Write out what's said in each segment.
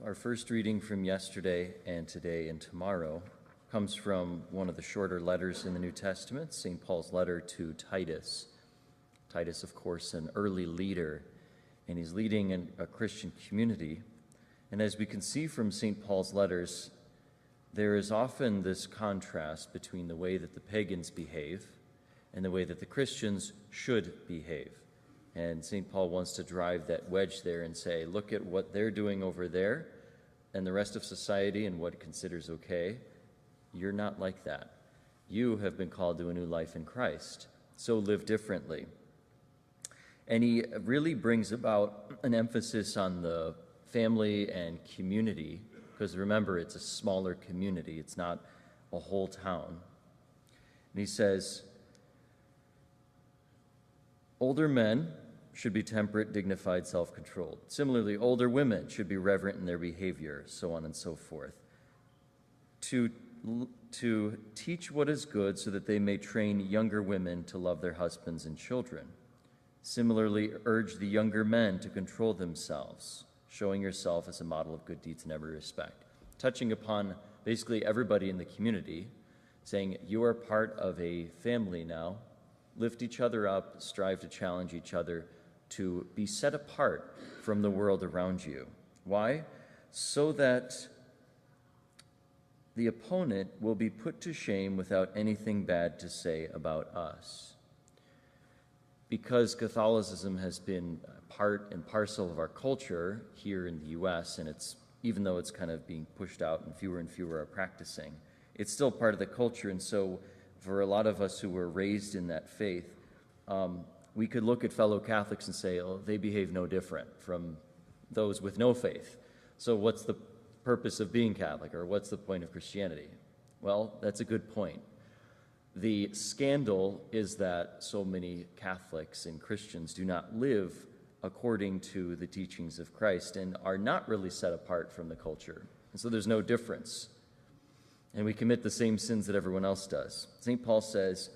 Our first reading from yesterday and today and tomorrow comes from one of the shorter letters in the New Testament, St. Paul's letter to Titus. Titus, of course, an early leader, and he's leading a Christian community. And as we can see from St. Paul's letters, there is often this contrast between the way that the pagans behave and the way that the Christians should behave. And St. Paul wants to drive that wedge there and say, look at what they're doing over there and the rest of society and what it considers okay. You're not like that. You have been called to a new life in Christ, so live differently. And he really brings about an emphasis on the family and community, because remember, it's a smaller community. It's not a whole town. And he says, older men should be temperate, dignified, self-controlled. Similarly, older women should be reverent in their behavior, so on and so forth. To teach what is good so that they may train younger women to love their husbands and children. Similarly, urge the younger men to control themselves, showing yourself as a model of good deeds in every respect. Touching upon basically everybody in the community, saying you are part of a family now. Lift each other up, strive to challenge each other to be set apart from the world around you. Why? So that the opponent will be put to shame without anything bad to say about us. Because Catholicism has been part and parcel of our culture here in the U.S., and even though it's kind of being pushed out and fewer are practicing, it's still part of the culture. And so for a lot of us who were raised in that faith, we could look at fellow Catholics and say, oh, they behave no different from those with no faith. So what's the purpose of being Catholic, or what's the point of Christianity? Well, that's a good point. The scandal is that so many Catholics and Christians do not live according to the teachings of Christ and are not really set apart from the culture. And so there's no difference. And we commit the same sins that everyone else does. St. Paul says,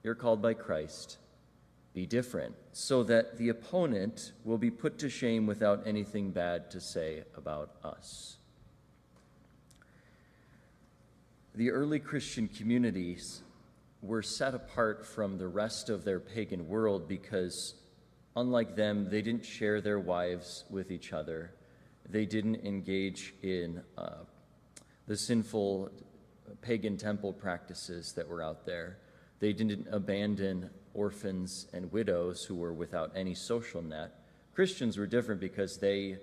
you're called by Christ. Be different, so that the opponent will be put to shame without anything bad to say about us. The early Christian communities were set apart from the rest of their pagan world because, unlike them, they didn't share their wives with each other. They didn't engage in the sinful pagan temple practices that were out there. They didn't abandon orphans and widows who were without any social net. Christians were different because they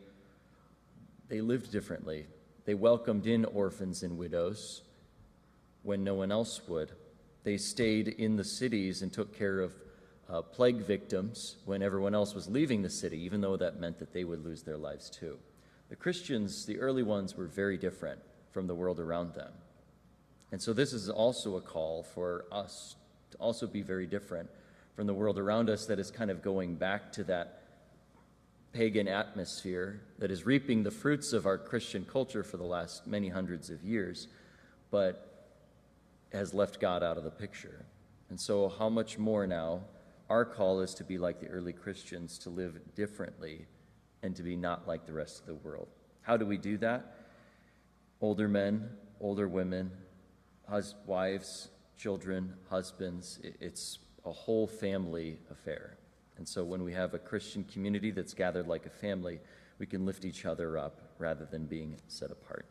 lived differently. They welcomed in orphans and widows when no one else would. They stayed in the cities and took care of plague victims when everyone else was leaving the city, even though that meant that they would lose their lives too. The Christians, the early ones, were very different from the world around them. And so this is also a call for us to also be very different from the world around us that is kind of going back to that pagan atmosphere that is reaping the fruits of our Christian culture for the last many hundreds of years, but has left God out of the picture. And so how much more now our call is to be like the early Christians, to live differently and to be not like the rest of the world. How do we do that? Older men, older women, wives, children, husbands, it's a whole family affair. And so when we have a Christian community that's gathered like a family, we can lift each other up rather than being set apart.